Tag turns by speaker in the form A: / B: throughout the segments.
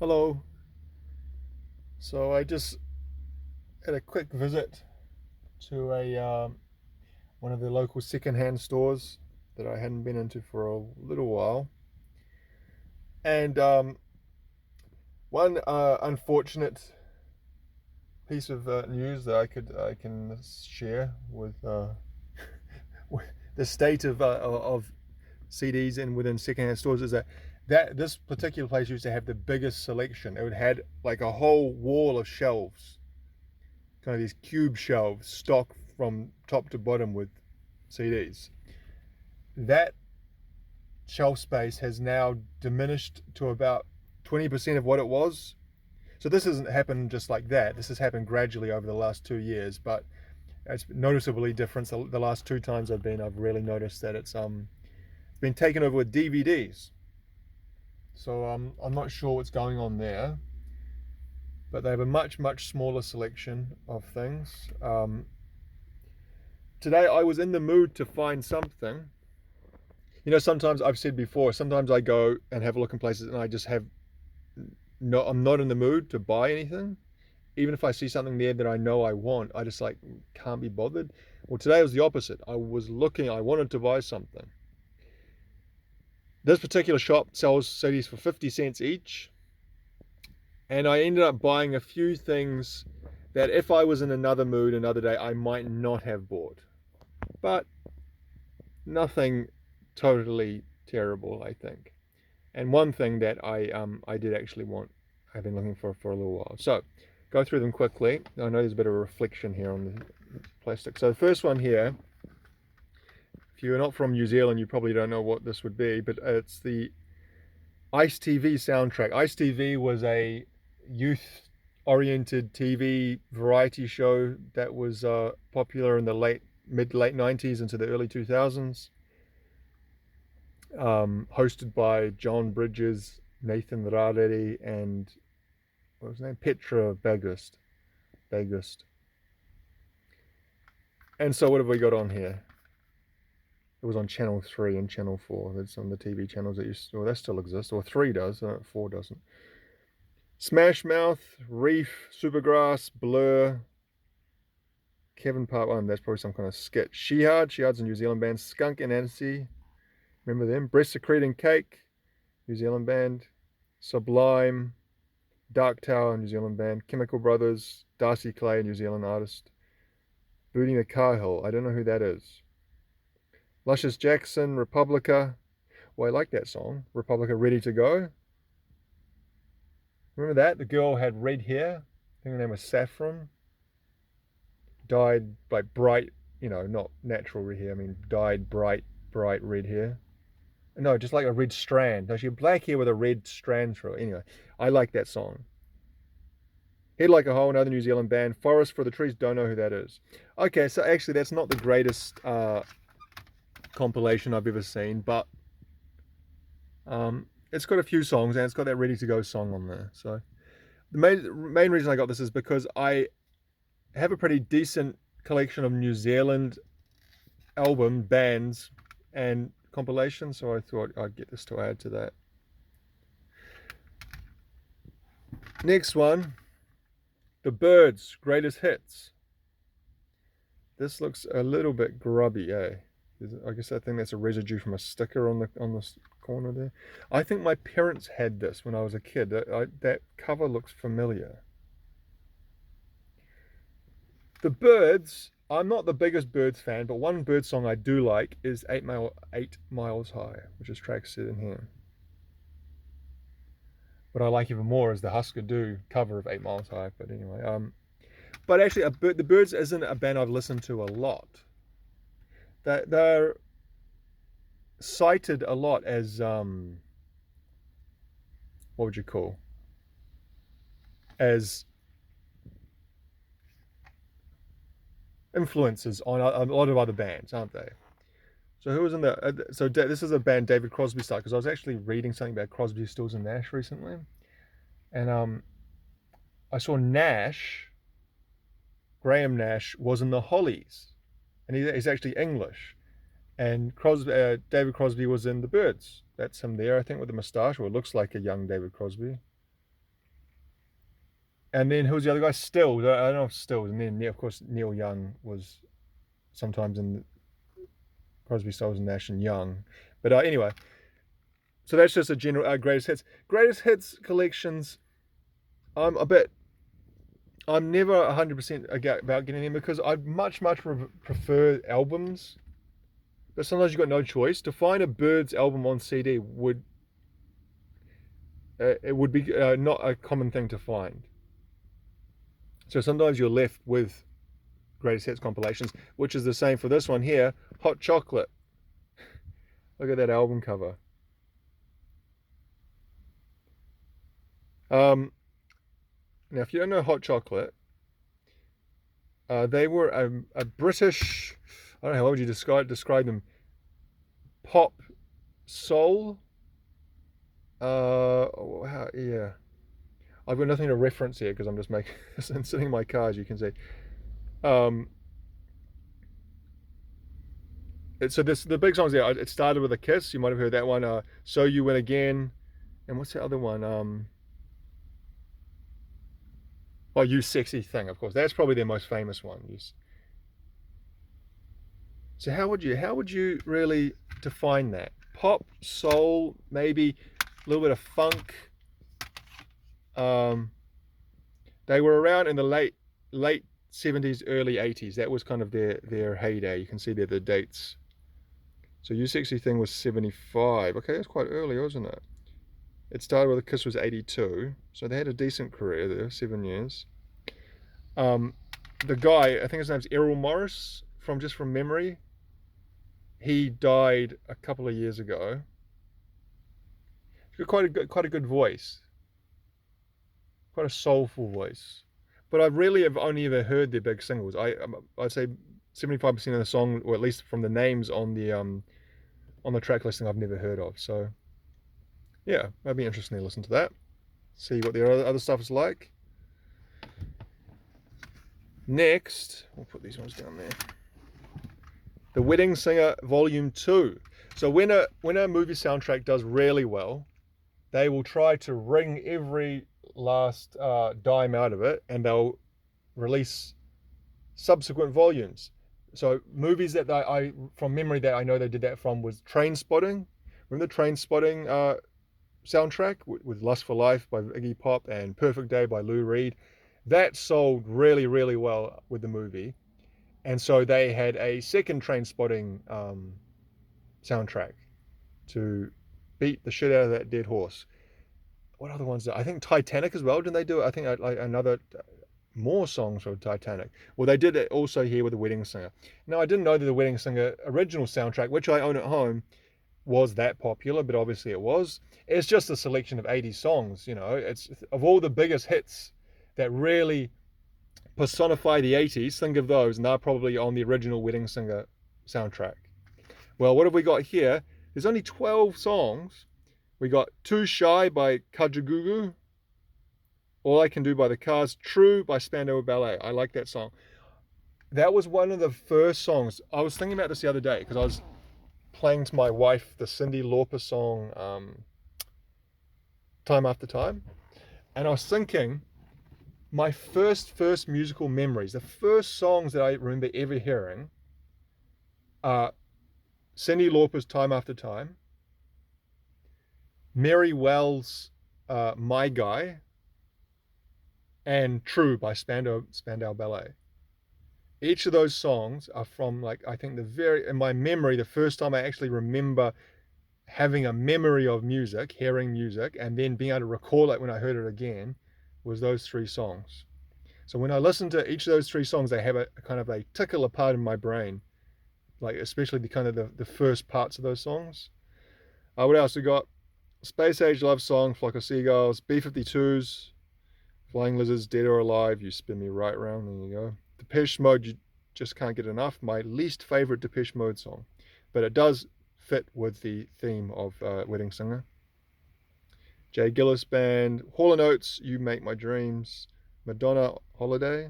A: Hello. So I just had a quick visit to a one of the local secondhand stores that I hadn't been into for a little while, and one unfortunate piece of news that I can share with, with the state of CDs and within secondhand stores is that this particular place used to have the biggest selection. It had like a whole wall of shelves, kind of these cube shelves stocked from top to bottom with CDs. That shelf space has now diminished to about 20% of what it was. So this hasn't happened just like that. This has happened gradually over the last 2 years, but it's noticeably different. So the last two times I've been, I've really noticed that it's been taken over with DVDs. So I'm not sure what's going on there, but they have a much smaller selection of things. Today I was in the mood to find something. You know, sometimes I've said before, sometimes I go and have a look in places and I just have no, I'm not in the mood to buy anything. Even if I see something there that I know I want, I just like can't be bothered. Well, today was the opposite. I was looking, I wanted to buy something. This particular shop sells CDs for 50 cents each, and I ended up buying a few things that if I was in another mood another day, I might not have bought. But nothing totally terrible, I think. And one thing that I did actually want, I've been looking for a little while. So go through them quickly. I know there's a bit of a reflection here on the plastic. So the first one here, if you're not from New Zealand, you probably don't know what this would be, but it's the Ice TV soundtrack. Ice TV was a youth oriented TV variety show that was popular in the mid late 90s into the early 2000s. Hosted by John Bridges, Nathan Rareri, and what was his name? Petra Bagust. And so what have we got on here? It was on Channel 3 and Channel 4. That's on the TV channels that used to, well, that still exists, or 3 does, 4 doesn't. Smash Mouth, Reef, Supergrass, Blur, Kevin Part 1, that's probably some kind of skit. Shehard's a New Zealand band. Skunk and Anansi, remember them? Breast Secreting Cake, New Zealand band. Sublime, Dark Tower, New Zealand band. Chemical Brothers, Darcy Clay, New Zealand artist. Booting the Cahill, I don't know who that is. Luscious Jackson, Republica. Well, I like that song. Republica, Ready to Go. Remember that? The girl had red hair. I think her name was Saffron. Dyed like bright, not natural red hair. I mean, dyed bright red hair. No, just like a red strand. No, she had black hair with a red strand through it. Anyway, I like that song. Head Like a Hole, another New Zealand band. Forest for the Trees, don't know who that is. Okay, so actually that's not the greatest compilation I've ever seen, but it's got a few songs and it's got that Ready to Go song on there. So the main reason I got this is because I have a pretty decent collection of New Zealand album bands and compilations, so I thought I'd get this to add to that. Next one, The Byrds Greatest Hits. This looks a little bit grubby, eh? I guess I think that's a residue from a sticker on the corner there. I think my parents had this when I was a kid. That cover looks familiar. The Byrds, I'm not the biggest Byrds fan, but one Byrds song I do like is 8 Miles High, which is track 7 here. What I like even more is the Husker Du cover of 8 Miles High, but anyway. But actually, the Byrds isn't a band I've listened to a lot. They're cited a lot as, what would you call? As influences on a lot of other bands, aren't they? So who was in the? So this is a band David Crosby started, because I was actually reading something about Crosby, Stills and Nash recently, and I saw Graham Nash was in the Hollies, and he's actually English, and David Crosby was in the Byrds. That's him there, I think, with the moustache, or it looks like a young David Crosby. And then who's the other guy? Stills. I don't know if Stills. And then, of course, Neil Young was sometimes in Crosby, Stills, and Nash and Young. But anyway, so that's just a general greatest hits. Greatest hits collections. I'm never 100% about getting them because I much prefer albums. But sometimes you've got no choice. To find a Byrds album on CD would be not a common thing to find. So sometimes you're left with greatest hits compilations, which is the same for this one here, Hot Chocolate. Look at that album cover. Now, if you don't know Hot Chocolate, they were a British, I don't know, how would you describe them? Pop soul. Yeah. I've got nothing to reference here because I'm just sitting in my car, as you can see. So the big songs there. It started with a kiss. You might have heard that one. So You Win Again, and what's the other one? Oh, You Sexy Thing. Of course, that's probably their most famous one. So how would you really define that? Pop, soul, maybe a little bit of funk. They were around in the late 70s, early 80s. That was kind of their heyday. You can see there the dates. So You Sexy Thing was 75. Okay, that's quite early, wasn't it? It started with a kiss was 82. So they had a decent career there, 7 years. The guy, I think his name's Errol Morris, from memory. He died a couple of years ago. He's got quite a good voice. Quite a soulful voice. But I really have only ever heard their big singles. I'd say 75% of the song, or at least from the names on the track listing, I've never heard of. So yeah, that'd be interesting to listen to that. See what their other stuff is like. Next, we'll put these ones down there. The Wedding Singer Volume 2. So when a movie soundtrack does really well, they will try to wring every last dime out of it, and they'll release subsequent volumes. So movies that from memory that I know they did that from was Trainspotting. Remember the Trainspotting soundtrack with Lust for Life by Iggy Pop and Perfect Day by Lou Reed? That sold really, really well with the movie. And so they had a second Trainspotting soundtrack to beat the shit out of that dead horse. What other ones? I think Titanic as well. Didn't they do it? I think like another more songs for Titanic. Well, they did it also here with The Wedding Singer. Now, I didn't know that The Wedding Singer original soundtrack, which I own at home, was that popular, but obviously it was. It's just a selection of 80 songs. It's of all the biggest hits that really personify the 80s. Think of those, and they're probably on the original Wedding Singer soundtrack. Well, what have we got here? There's only 12 songs. We got Too Shy by Kajagoogoo, All I Can Do by the Cars, True by Spandau Ballet. I like that song. That was one of the first songs. I was thinking about this the other day because I was playing to my wife the Cyndi Lauper song Time After Time, and I was thinking my first musical memories, the first songs that I remember ever hearing are Cyndi Lauper's Time After Time, Mary Wells' My Guy, and True by Spandau Ballet. Each of those songs are from, like, I think in my memory, the first time I actually remember having a memory of music, hearing music, and then being able to recall it when I heard it again, was those three songs. So when I listen to each of those three songs, they have a kind of a tickle apart in my brain, like especially the first parts of those songs. What else we got? Space Age Love Song, Flock of Seagulls, B-52s, Flying Lizards, Dead or Alive, You Spin Me Right Round, there you go. Depeche Mode, You Just Can't Get Enough, my least favorite Depeche Mode song, but it does fit with the theme of Wedding Singer. Jay Gillis Band, Hall & Oates, You Make My Dreams, Madonna, Holiday,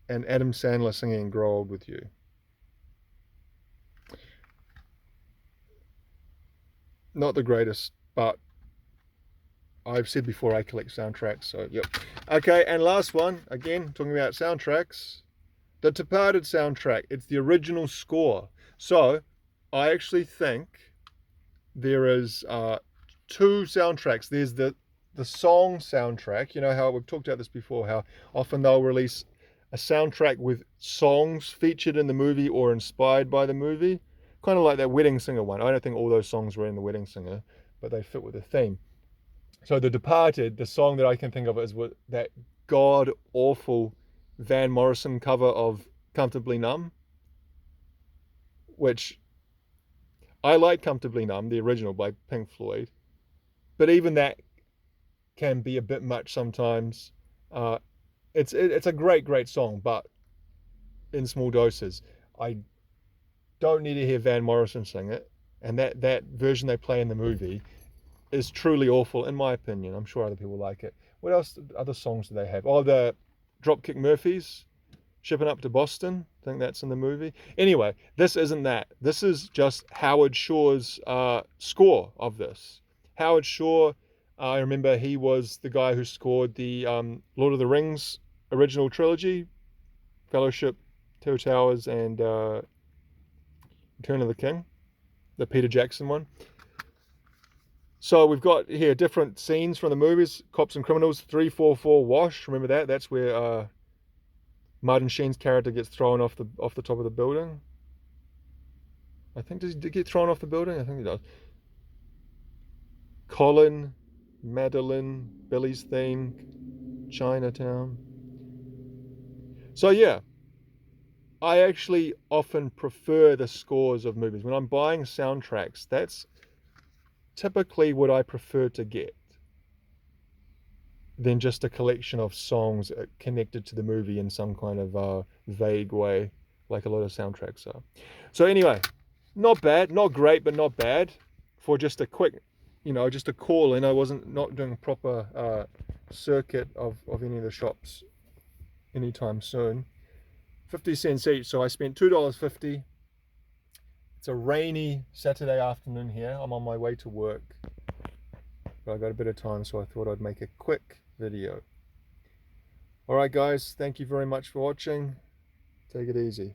A: and Adam Sandler singing Grow Old With You. Not the greatest, but I've said before I collect soundtracks, so yep. Okay, and last one, again, talking about soundtracks. The Departed soundtrack. It's the original score. So, I actually think there is two soundtracks. There's the song soundtrack. You know how we've talked about this before, how often they'll release a soundtrack with songs featured in the movie or inspired by the movie. Kind of like that Wedding Singer one. I don't think all those songs were in the Wedding Singer, but they fit with the theme. So The Departed, the song that I can think of is what that god awful Van Morrison cover of Comfortably Numb, which I like Comfortably Numb, the original by Pink Floyd, but even that can be a bit much sometimes. It's a great song, but in small doses. I don't need to hear Van Morrison sing it, and that version they play in the movie is truly awful in my opinion. I'm sure other people like it. What else? Other songs do they have? Oh, the Dropkick Murphys, Shipping Up to Boston. I think that's in the movie. Anyway, this isn't that. This is just Howard Shore's score of this. Howard Shore, I remember he was the guy who scored the Lord of the Rings original trilogy, Fellowship, Two Towers, and Return of the King, the Peter Jackson one. So we've got here different scenes from the movies. Cops and Criminals, 344 Wash. Remember that? That's where Martin Sheen's character gets thrown off the top of the building. I think, does he get thrown off the building? I think he does. Colin, Madeline, Billy's theme, Chinatown. So yeah, I actually often prefer the scores of movies. When I'm buying soundtracks, that's typically what I prefer to get than just a collection of songs connected to the movie in some kind of vague way, like a lot of soundtracks are. So anyway, not bad, not great, but not bad for just a quick, just a call in. I wasn't not doing a proper circuit of any of the shops anytime soon. 50 cents each, so I spent $2.50. It's a rainy Saturday afternoon here. I'm on my way to work, but I got a bit of time, so I thought I'd make a quick video. Alright guys, thank you very much for watching. Take it easy.